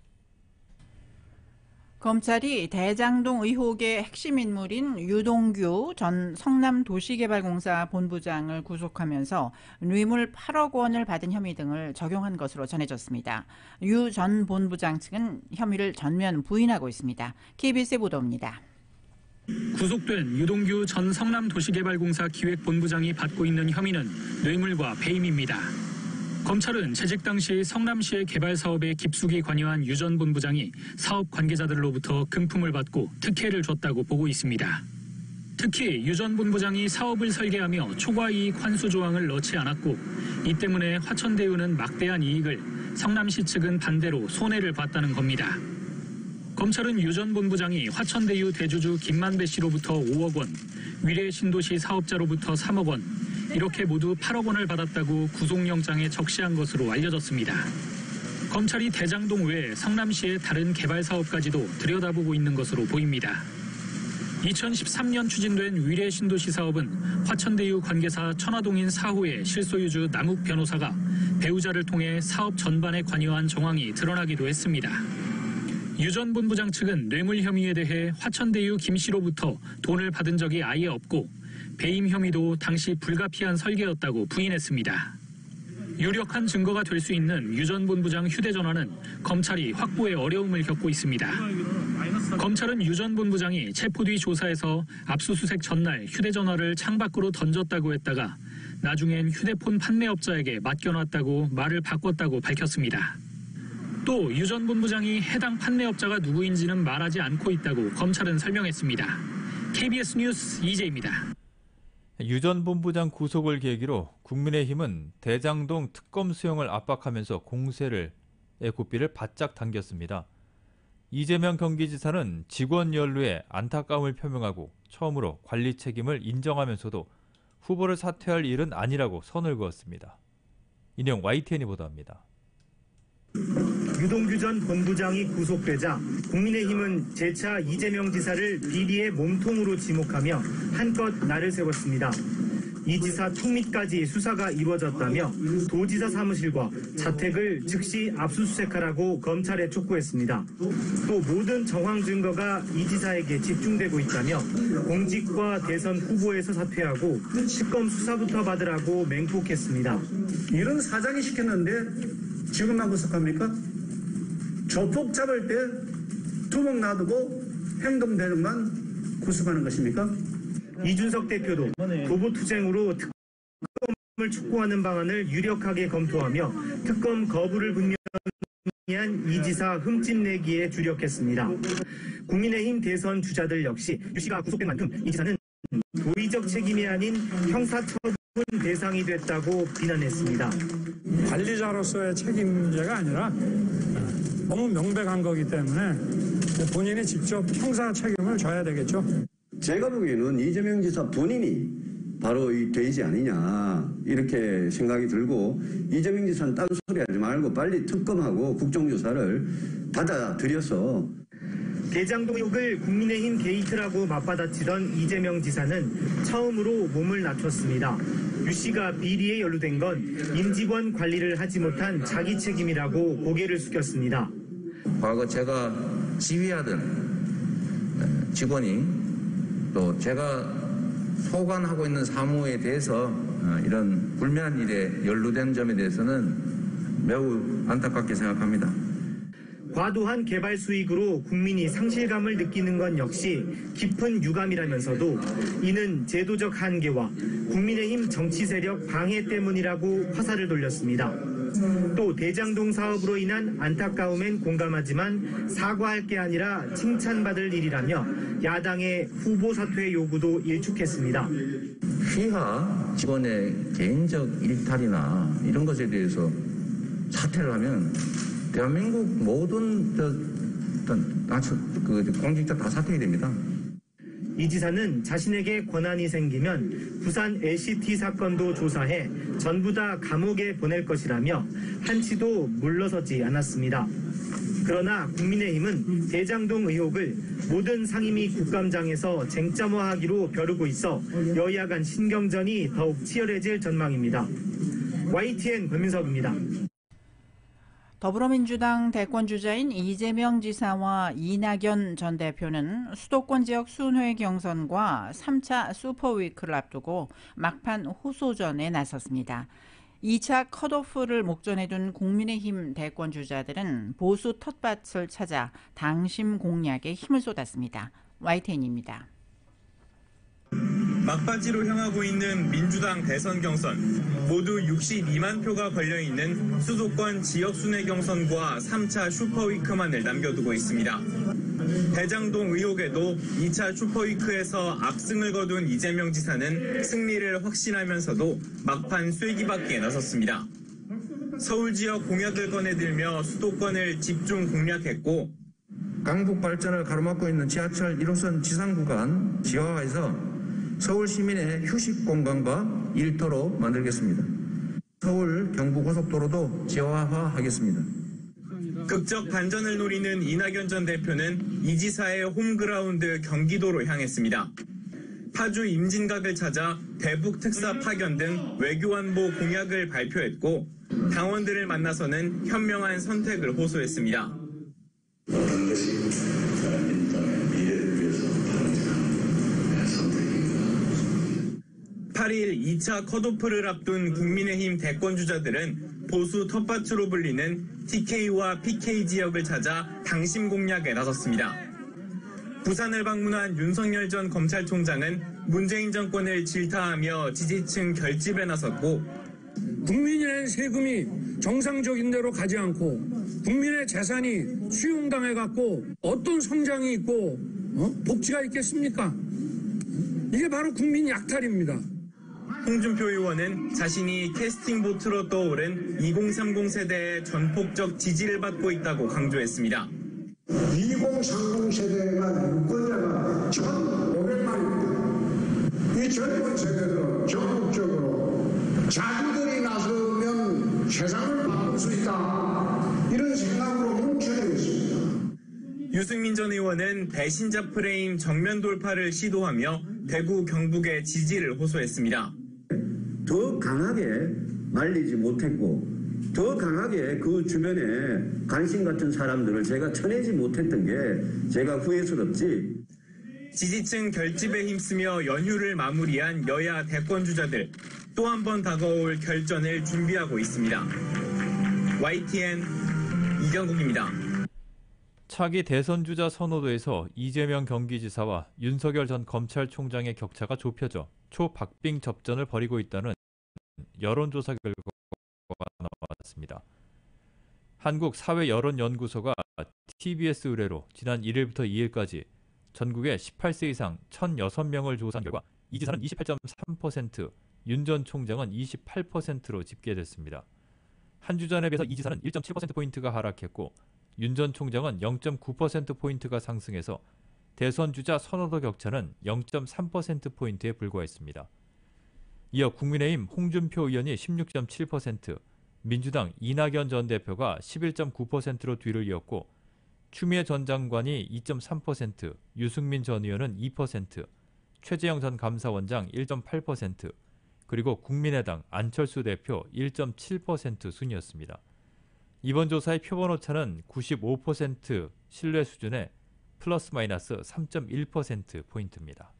검찰이 대장동 의혹의 핵심 인물인 유동규 전 성남도시개발공사 본부장을 구속하면서 뇌물 8억 원을 받은 혐의 등을 적용한 것으로 전해졌습니다. 유 전 본부장 측은 혐의를 전면 부인하고 있습니다. KBS의 보도입니다. 구속된 유동규 전 성남도시개발공사 기획본부장이 받고 있는 혐의는 뇌물과 배임입니다. 검찰은 재직 당시 성남시의 개발 사업에 깊숙이 관여한 유 전 본부장이 사업 관계자들로부터 금품을 받고 특혜를 줬다고 보고 있습니다. 특히 유 전 본부장이 사업을 설계하며 초과이익 환수 조항을 넣지 않았고 이 때문에 화천대유는 막대한 이익을, 성남시 측은 반대로 손해를 봤다는 겁니다. 검찰은 유 전 본부장이 화천대유 대주주 김만배 씨로부터 5억 원, 위례신도시 사업자로부터 3억 원, 이렇게 모두 8억 원을 받았다고 구속영장에 적시한 것으로 알려졌습니다. 검찰이 대장동 외에 성남시의 다른 개발 사업까지도 들여다보고 있는 것으로 보입니다. 2013년 추진된 위례신도시 사업은 화천대유 관계사 천화동인 4호의 실소유주 남욱 변호사가 배우자를 통해 사업 전반에 관여한 정황이 드러나기도 했습니다. 유 전 본부장 측은 뇌물 혐의에 대해 화천대유 김 씨로부터 돈을 받은 적이 아예 없고 배임 혐의도 당시 불가피한 설계였다고 부인했습니다. 유력한 증거가 될 수 있는 유 전 본부장 휴대전화는 검찰이 확보에 어려움을 겪고 있습니다. 검찰은 유 전 본부장이 체포 뒤 조사에서 압수수색 전날 휴대전화를 창밖으로 던졌다고 했다가 나중엔 휴대폰 판매업자에게 맡겨놨다고 말을 바꿨다고 밝혔습니다. 또 유 전 본부장이 해당 판매업자가 누구인지는 말하지 않고 있다고 검찰은 설명했습니다. KBS 뉴스 이재입니다. 유 전 본부장 구속을 계기로 국민의힘은 대장동 특검 수용을 압박하면서 공세를 고삐를 바짝 당겼습니다. 이재명 경기지사는 직원 연루에 안타까움을 표명하고 처음으로 관리 책임을 인정하면서도 후보를 사퇴할 일은 아니라고 선을 그었습니다. 이 내용 YTN이 보도합니다. 유동규 전 본부장이 구속되자 국민의힘은 재차 이재명 지사를 비리의 몸통으로 지목하며 한껏 날을 세웠습니다. 이 지사 턱밑까지 수사가 이루어졌다며 도지사 사무실과 자택을 즉시 압수수색하라고 검찰에 촉구했습니다. 또 모든 정황 증거가 이 지사에게 집중되고 있다며 공직과 대선 후보에서 사퇴하고 특검 수사부터 받으라고 맹폭했습니다. 이런 사장이 시켰는데 지금만 구속합니까? 조폭 잡을 때 두목 놔두고 행동대로만 구속하는 것입니까? 이준석 대표도 도보투쟁으로 특검을 촉구하는 방안을 유력하게 검토하며 특검 거부를 분명한 이 지사 흠집내기에 주력했습니다. 국민의힘 대선 주자들 역시 유 씨가 구속된 만큼 이 지사는 도의적 책임이 아닌 형사처분 대상이 됐다고 비난했습니다. 관리자로서의 책임제가 아니라 너무 명백한 거기 때문에 본인이 직접 형사 책임을 져야 되겠죠. 제가 보기에는 이재명 지사 본인이 바로 이 돼지 아니냐 이렇게 생각이 들고 이재명 지사는 딴소리 하지 말고 빨리 특검하고 국정조사를 받아들여서 대장동 의혹을 국민의힘 게이트라고 맞받아치던 이재명 지사는 처음으로 몸을 낮췄습니다. 유 씨가 비리에 연루된 건 임직원 관리를 하지 못한 자기 책임이라고 고개를 숙였습니다. 과거 제가 지휘하던 직원이 또 제가 소관하고 있는 사무에 대해서 이런 불미한 일에 연루된 점에 대해서는 매우 안타깝게 생각합니다. 과도한 개발 수익으로 국민이 상실감을 느끼는 건 역시 깊은 유감이라면서도 이는 제도적 한계와 국민의힘 정치 세력 방해 때문이라고 화살을 돌렸습니다. 또 대장동 사업으로 인한 안타까움엔 공감하지만 사과할 게 아니라 칭찬받을 일이라며 야당의 후보 사퇴 요구도 일축했습니다. 휘하 직원의 개인적 일탈이나 이런 것에 대해서 사퇴를 하면 대한민국 모든 공직자 다 사퇴가 됩니다. 이 지사는 자신에게 권한이 생기면 부산 LCT 사건도 조사해 전부 다 감옥에 보낼 것이라며 한치도 물러서지 않았습니다. 그러나 국민의힘은 대장동 의혹을 모든 상임위 국감장에서 쟁점화하기로 벼르고 있어 여야 간 신경전이 더욱 치열해질 전망입니다. YTN 권민석입니다. 더불어민주당 대권주자인 이재명 지사와 이낙연 전 대표는 수도권 지역 순회 경선과 3차 슈퍼위크를 앞두고 막판 호소전에 나섰습니다. 2차 컷오프를 목전에 둔 국민의힘 대권주자들은 보수 텃밭을 찾아 당심 공략에 힘을 쏟았습니다. YTN입니다. 막바지로 향하고 있는 민주당 대선 경선, 모두 62만 표가 걸려있는 수도권 지역순회 경선과 3차 슈퍼위크만을 남겨두고 있습니다. 대장동 의혹에도 2차 슈퍼위크에서 압승을 거둔 이재명 지사는 승리를 확신하면서도 막판 쐐기받기에 나섰습니다. 서울 지역 공약을 꺼내들며 수도권을 집중 공략했고, 강북 발전을 가로막고 있는 지하철 1호선 지상 구간 지하화해서 서울 시민의 휴식 공간과 일터로 만들겠습니다. 서울 경부고속도로도 지하화하겠습니다. 극적 반전을 노리는 이낙연 전 대표는 이 지사의 홈그라운드 경기도로 향했습니다. 파주 임진각을 찾아 대북 특사 파견 등 외교안보 공약을 발표했고 당원들을 만나서는 현명한 선택을 호소했습니다. 어떤 것이 민주당의 미래를 위해서 당직하는 선택입니다. 8일 2차 컷오프를 앞둔 국민의힘 대권주자들은 보수 텃밭으로 불리는 TK와 PK 지역을 찾아 당심 공략에 나섰습니다. 부산을 방문한 윤석열 전 검찰총장은 문재인 정권을 질타하며 지지층 결집에 나섰고, 국민의 세금이 정상적인 대로 가지 않고 국민의 재산이 수용당해갖고 어떤 성장이 있고 복지가 있겠습니까? 이게 바로 국민 약탈입니다. 홍준표 의원은 자신이 캐스팅 보트로 떠오른 2030 세대의 전폭적 지지를 받고 있다고 강조했습니다. 2030 세대가 유권자가 1,500만입니다. 이 젊은 세대들은 적극적으로 자기들이 나서면 세상을 바꿀 수 있다. 이런 생각으로 뭉쳐져 있습니다. 유승민 전 의원은 배신자 프레임 정면 돌파를 시도하며 대구 경북의 지지를 호소했습니다. 더 강하게 말리지 못했고 더 강하게 그 주변에 관심 같은 사람들을 제가 쳐내지 못했던 게 제가 후회스럽지. 지지층 결집에 힘쓰며 연휴를 마무리한 여야 대권주자들 또 한 번 다가올 결전을 준비하고 있습니다. YTN 이경국입니다. 차기 대선주자 선호도에서 이재명 경기지사와 윤석열 전 검찰총장의 격차가 좁혀져 초박빙 접전을 벌이고 있다는 여론조사 결과가 나왔습니다. 한국사회여론연구소가 TBS 의뢰로 지난 1일부터 2일까지 전국의 18세 이상 1,006명을 조사한 결과 이 지사는 28.3%, 윤 전 총장은 28%로 집계됐습니다. 한 주 전에 비해서 이 지사는 1.7%포인트가 하락했고 윤 전 총장은 0.9%포인트가 상승해서 대선 주자 선호도 격차는 0.3%포인트에 불과했습니다. 이어 국민의힘 홍준표 의원이 16.7%, 민주당 이낙연 전 대표가 11.9%로 뒤를 이었고 추미애 전 장관이 2.3%, 유승민 전 의원은 2%, 최재형 전 감사원장 1.8%, 그리고 국민의당 안철수 대표 1.7% 순이었습니다. 이번 조사의 표본 오차는 95% 신뢰 수준의 플러스 마이너스 3.1%포인트입니다.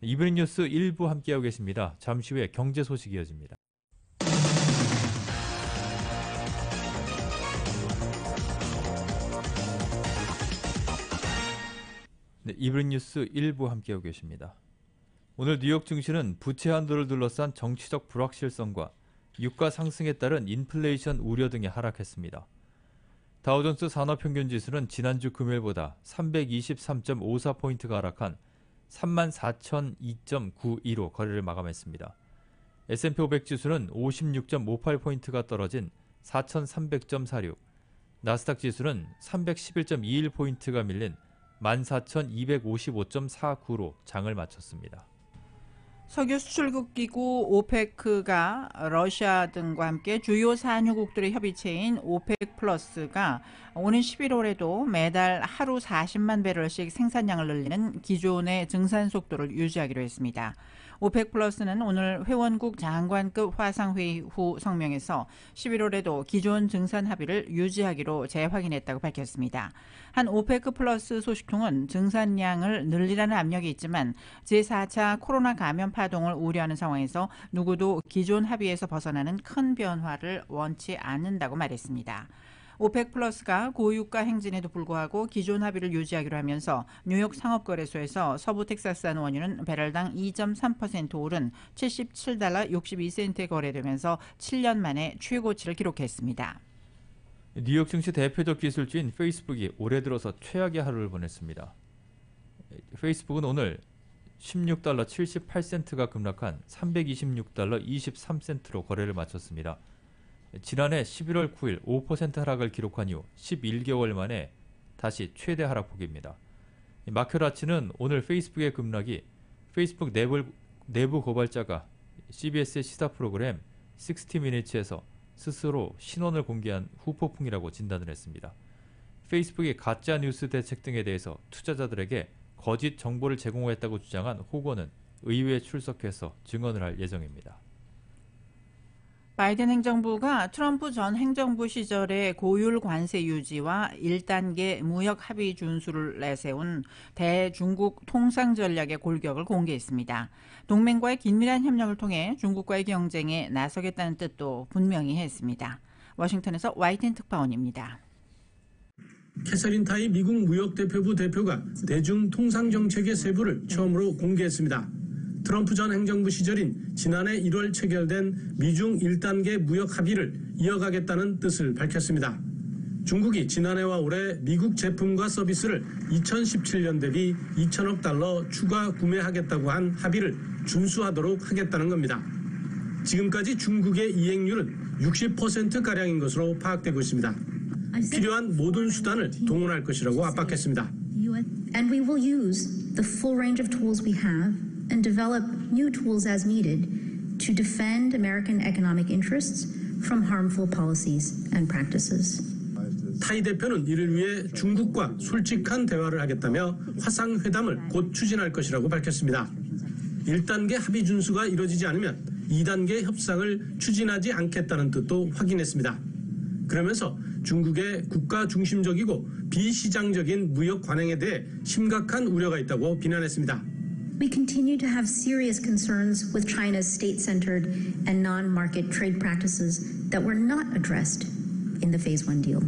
이브닝 뉴스 1부 함께하고 계십니다. 잠시 후에 경제 소식 이어집니다. 네, 이브닝 뉴스 1부 함께하고 계십니다. 오늘 뉴욕 증시는 부채 한도를 둘러싼 정치적 불확실성과 유가 상승에 따른 인플레이션 우려 등에 하락했습니다. 다우존스 산업평균지수는 지난주 금요일보다 323.54포인트가 하락한 34,002.92로 거래를 마감했습니다. S&P 500 지수는 56.58포인트가 떨어진 4,300.46, 나스닥 지수는 311.21포인트가 밀린 14,255.49로 장을 마쳤습니다. 석유 수출국 기구 오페크가 러시아 등과 함께 주요 산유국들의 협의체인 오펙 플러스가 오는 11월에도 매달 하루 40만 배럴씩 생산량을 늘리는 기존의 증산 속도를 유지하기로 했습니다. 오펙 플러스는 오늘 회원국 장관급 화상회의 후 성명에서 11월에도 기존 증산 합의를 유지하기로 재확인했다고 밝혔습니다. 한 오페크 플러스 소식통은 증산량을 늘리라는 압력이 있지만 제4차 코로나 감염 파동을 우려하는 상황에서 누구도 기존 합의에서 벗어나는 큰 변화를 원치 않는다고 말했습니다. 오펙 플러스가 고유가 행진에도 불구하고 기존 합의를 유지하기로 하면서 뉴욕 상업거래소에서 서부 텍사스산 원유는 배럴당 2.3% 오른 77달러 62센트에 거래되면서 7년 만에 최고치를 기록했습니다. 뉴욕 증시 대표적 기술주인 페이스북이 올해 들어서 최악의 하루를 보냈습니다. 페이스북은 오늘 16달러 78센트가 급락한 326달러 23센트로 거래를 마쳤습니다. 지난해 11월 9일 5% 하락을 기록한 이후 11개월 만에 다시 최대 하락폭입니다. 마켓와치는 오늘 페이스북의 급락이 페이스북 내부 고발자가 CBS의 시사 프로그램 60minutes에서 스스로 신원을 공개한 후폭풍이라고 진단을 했습니다. 페이스북이 가짜 뉴스 대책 등에 대해서 투자자들에게 거짓 정보를 제공했다고 주장한 호거는 의회에 출석해서 증언을 할 예정입니다. 바이든 행정부가 트럼프 전 행정부 시절의 고율 관세 유지와 1단계 무역 합의 준수를 내세운 대중국 통상 전략의 골격을 공개했습니다. 동맹과의 긴밀한 협력을 통해 중국과의 경쟁에 나서겠다는 뜻도 분명히 했습니다. 워싱턴에서 YTN 특파원입니다. 캐서린 타이 미국 무역대표부 대표가 대중 통상정책의 세부를 처음으로 공개했습니다. 트럼프 전 행정부 시절인 지난해 1월 체결된 미중 1단계 무역 합의를 이어가겠다는 뜻을 밝혔습니다. 중국이 지난해와 올해 미국 제품과 서비스를 2017년 대비 2천억 달러 추가 구매하겠다고 한 합의를 준수하도록 하겠다는 겁니다. 지금까지 중국의 이행률은 60%가량인 것으로 파악되고 있습니다. 필요한 모든 수단을 동원할 것이라고 압박했습니다. And we will use the full range of tools we have and develop new tools as needed to defend American economic interests from harmful policies and practices. 타이 대표는 이를 위해 중국과 솔직한 대화를 하겠다며 화상회담을 곧 추진할 것이라고 밝혔습니다. 1단계 합의 준수가 이뤄지지 않으면 2단계 협상을 추진하지 않겠다는 뜻도 확인했습니다. 그러면서 중국의 국가 중심적이고 비시장적인 무역 관행에 대해 심각한 우려가 있다고 비난했습니다. We continue to have serious concerns with China's state-centered and non-market trade practices that were not addressed in the Phase 1 deal.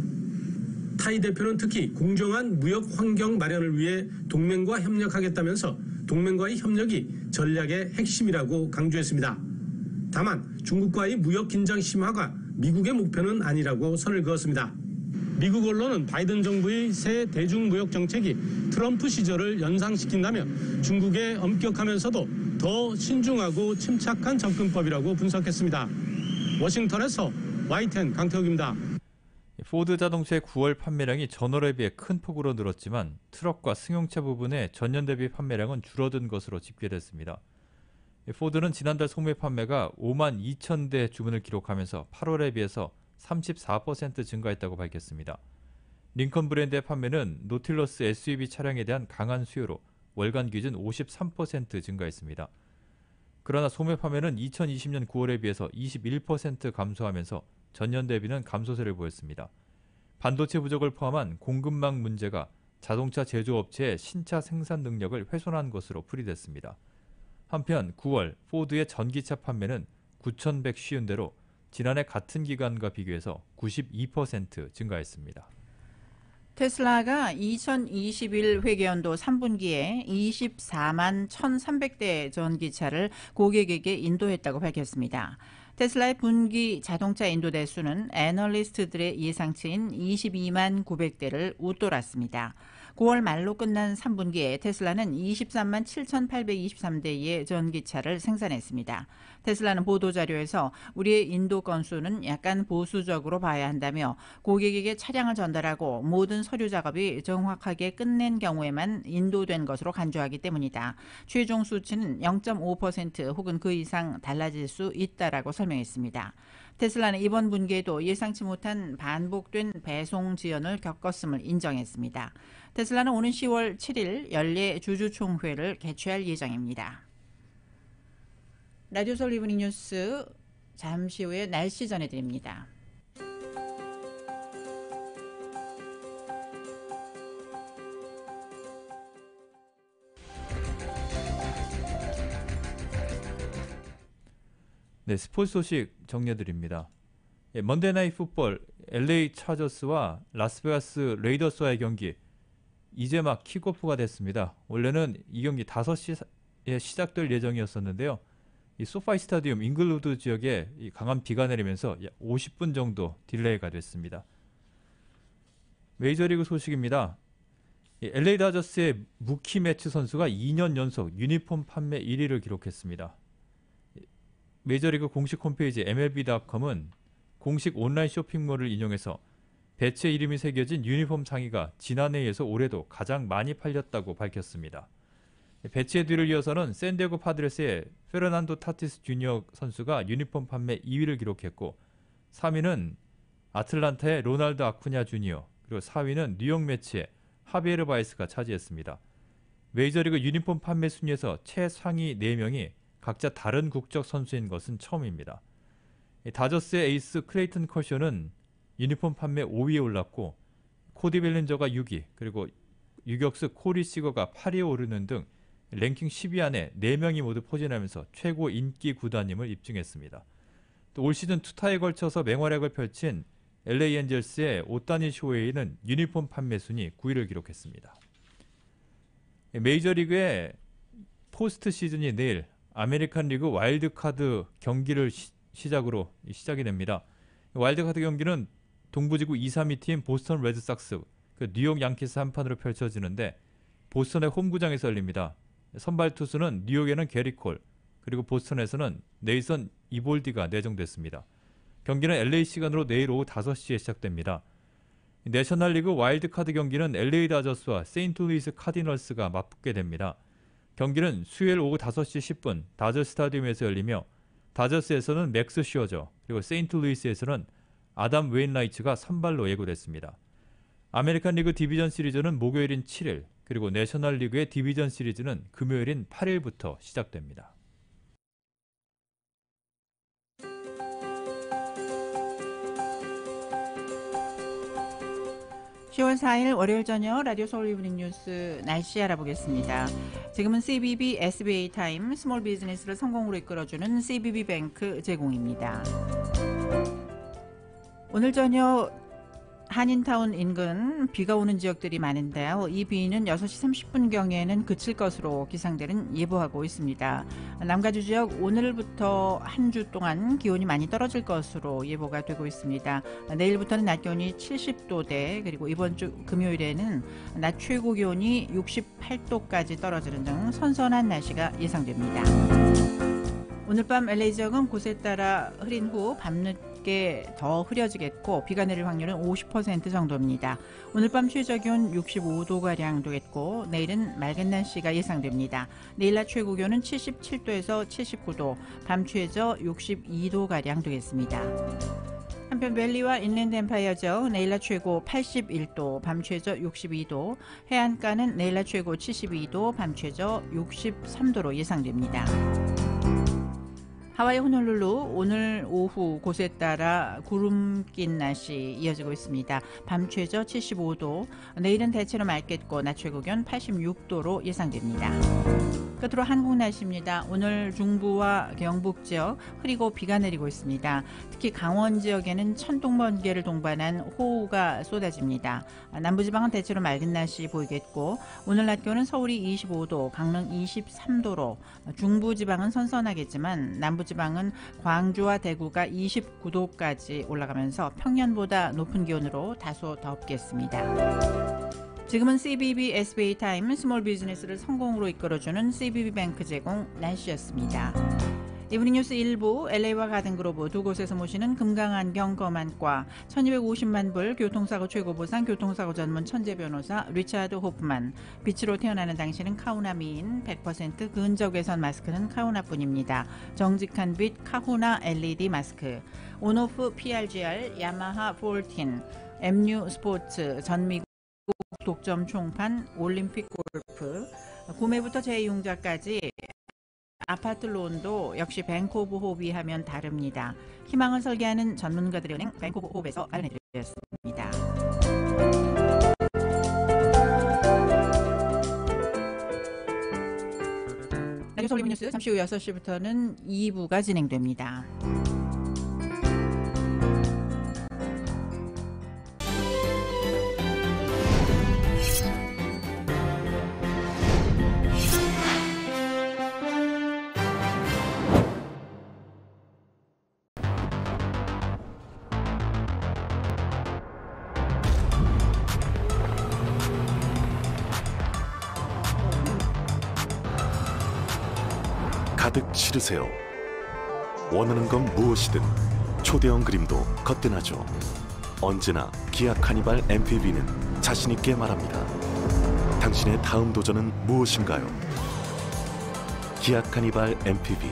타이 대표는 특히 공정한 무역 환경 마련을 위해 동맹과 협력하겠다면서 동맹과의 협력이 전략의 핵심이라고 강조했습니다. 다만 중국과의 무역 긴장 심화가 미국의 목표는 아니라고 선을 그었습니다. 미국 언론은 바이든 정부의 새 대중무역 정책이 트럼프 시절을 연상시킨다며 중국에 엄격하면서도 더 신중하고 침착한 접근법이라고 분석했습니다. 워싱턴에서 YTN 강태욱입니다. 포드 자동차의 9월 판매량이 전월에 비해 큰 폭으로 늘었지만 트럭과 승용차 부분의 전년 대비 판매량은 줄어든 것으로 집계됐습니다. 포드는 지난달 소매 판매가 5만 2천 대 주문을 기록하면서 8월에 비해서 34% 증가했다고 밝혔습니다. 링컨 브랜드의 판매는 노틸러스 SUV 차량에 대한 강한 수요로 월간 기준 53% 증가했습니다. 그러나 소매 판매는 2020년 9월에 비해서 21% 감소하면서 전년 대비는 감소세를 보였습니다. 반도체 부족을 포함한 공급망 문제가 자동차 제조업체의 신차 생산 능력을 훼손한 것으로 풀이됐습니다. 한편 9월 포드의 전기차 판매는 9,150대로 지난해 같은 기간과 비교해서 92% 증가했습니다. 테슬라가 2021 회계연도 3분기에 24만 1,300대 전기차를 고객에게 인도했다고 밝혔습니다. 테슬라의 분기 자동차 인도 대수는 애널리스트들의 예상치인 22만 900대를 웃돌았습니다. 9월 말로 끝난 3분기에 테슬라는 23만 7,823대의 전기차를 생산했습니다. 테슬라는 보도자료에서 우리의 인도 건수는 약간 보수적으로 봐야 한다며 고객에게 차량을 전달하고 모든 서류 작업이 정확하게 끝낸 경우에만 인도된 것으로 간주하기 때문이다. 최종 수치는 0.5% 혹은 그 이상 달라질 수 있다라고 설명했습니다. 테슬라는 이번 분기에도 예상치 못한 반복된 배송 지연을 겪었음을 인정했습니다. 테슬라는 오는 10월 7일 연례 주주총회를 개최할 예정입니다. 라디오 서울 이브닝 뉴스 잠시 후에 날씨 전해드립니다. 네, 스포츠 소식 정리해드립니다. 먼데이 나잇 풋볼 LA 차저스와 라스베가스 레이더스와의 경기 이제 막 킥오프가 됐습니다. 원래는 이 경기 5시에 시작될 예정이었었는데요. 이 소파이 스타디움 잉글우드 지역에 강한 비가 내리면서 50분 정도 딜레이가 됐습니다. 메이저리그 소식입니다. LA 다저스의 무키 매치 선수가 2년 연속 유니폼 판매 1위를 기록했습니다. 메이저리그 공식 홈페이지 MLB.com은 공식 온라인 쇼핑몰을 인용해서 배치의 이름이 새겨진 유니폼 상의가 지난해에 이어서 올해도 가장 많이 팔렸다고 밝혔습니다. 배치의 뒤를 이어서는 샌디에고 파드레스의 페르난도 타티스 주니어 선수가 유니폼 판매 2위를 기록했고 3위는 아틀란타의 로날드 아쿠냐 주니어 그리고 4위는 뉴욕 매치의 하비에르 바이스가 차지했습니다. 메이저리그 유니폼 판매 순위에서 최상위 4명이 각자 다른 국적 선수인 것은 처음입니다. 다저스의 에이스 클레이튼 커쇼는 유니폼 판매 5위에 올랐고 코디 벨린저가 6위 그리고 유격수 코리 시거가 8위에 오르는 등 랭킹 10위 안에 4명이 모두 포진하면서 최고 인기 구단임을 입증했습니다. 또 올 시즌 투타에 걸쳐서 맹활약을 펼친 LA 엔젤스의 오타니 쇼헤이는 유니폼 판매 순위 9위를 기록했습니다. 메이저리그의 포스트 시즌이 내일 아메리칸 리그 와일드카드 경기를 시작으로 시작이 됩니다. 와일드카드 경기는 동부지구 2, 3위 팀 보스턴 레드삭스, 뉴욕 양키스 한판으로 펼쳐지는데 보스턴의 홈구장에서 열립니다. 선발 투수는 뉴욕에는 게리 콜, 그리고 보스턴에서는 네이선 이볼디가 내정됐습니다. 경기는 LA 시간으로 내일 오후 5시에 시작됩니다. 내셔널리그 와일드카드 경기는 LA 다저스와 세인트루이스 카디널스가 맞붙게 됩니다. 경기는 수요일 오후 5시 10분 다저스 스타디움에서 열리며 다저스에서는 맥스 슈어저 그리고 세인트루이스에서는 아담 웨인라이츠가 선발로 예고됐습니다. 아메리칸 리그 디비전 시리즈는 목요일인 7일 그리고 내셔널리그의 디비전 시리즈는 금요일인 8일부터 시작됩니다. 10월 4일 월요일 저녁 라디오 서울 이브닝 뉴스 날씨 알아보겠습니다. 지금은 CBB SBA 타임 스몰 비즈니스를 성공으로 이끌어주는 CBB 뱅크 제공입니다. 오늘 저녁 한인타운 인근 비가 오는 지역들이 많은데요. 이 비는 6시 30분경에는 그칠 것으로 기상대는 예보하고 있습니다. 남가주 지역 오늘부터 한 주 동안 기온이 많이 떨어질 것으로 예보가 되고 있습니다. 내일부터는 낮 기온이 70도대, 그리고 이번 주 금요일에는 낮 최고 기온이 68도까지 떨어지는 등 선선한 날씨가 예상됩니다. 오늘 밤 LA 지역은 곳에 따라 흐린 후 밤늦게 더 흐려지겠고 비가 내릴 확률은 50% 정도입니다. 오늘 밤 최저 기온 65도가량 되겠고 내일은 맑은 날씨가 예상됩니다. 내일 낮 최고 기온은 77도에서 79도, 밤 최저 62도가량 되겠습니다. 한편 밸리와 인랜드 엠파이어 지역 내일 낮 최고 81도, 밤 최저 62도, 해안가는 내일 낮 최고 72도, 밤 최저 63도로 예상됩니다. 하와이 호놀룰루 오늘 오후 곳에 따라 구름 낀 날씨 이어지고 있습니다. 밤 최저 75도, 내일은 대체로 맑겠고 낮 최고 기온 86도로 예상됩니다. 끝으로 한국 날씨입니다. 오늘 중부와 경북 지역 흐리고 비가 내리고 있습니다. 특히 강원 지역에는 천둥번개를 동반한 호우가 쏟아집니다. 남부지방은 대체로 맑은 날씨 보이겠고 오늘 낮 기온은 서울이 25도, 강릉 23도로 중부지방은 선선하겠지만 남부지방은 광주와 대구가 29도까지 올라가면서 평년보다 높은 기온으로 다소 덥겠습니다. 지금은 CBB SBA 타임 스몰 비즈니스를 성공으로 이끌어주는 CBB 뱅크 제공 날씨였습니다. 이브닝 뉴스 1부 LA와 가든그로브 두 곳에서 모시는 금강안경 검안과 1250만 불 교통사고 최고보상 교통사고 전문 천재 변호사 리차드 호프만, 빛으로 태어나는 당신은 카후나 미인 100% 근적 외선 마스크는 카후나뿐입니다. 정직한 빛 카후나 LED 마스크, 온오프 PRGR 야마하 14, MU 스포츠 전미국 독점 총판 올림픽 골프, 구매부터 재이용자까지 아파트 론도 역시 뱅크 오브 호비 하면 다릅니다. 희망을 설계하는 전문가들의 은행 뱅크 오브 호비에서 알려드렸습니다. 라디오 서울 이브닝 뉴스 잠시 후 6시부터는 2부가 진행됩니다. 가득 실으세요. 원하는 건 무엇이든 초대형 그림도 거뜬하죠. 언제나 기아 카니발 MPV는 자신있게 말합니다. 당신의 다음 도전은 무엇인가요? 기아 카니발 MPV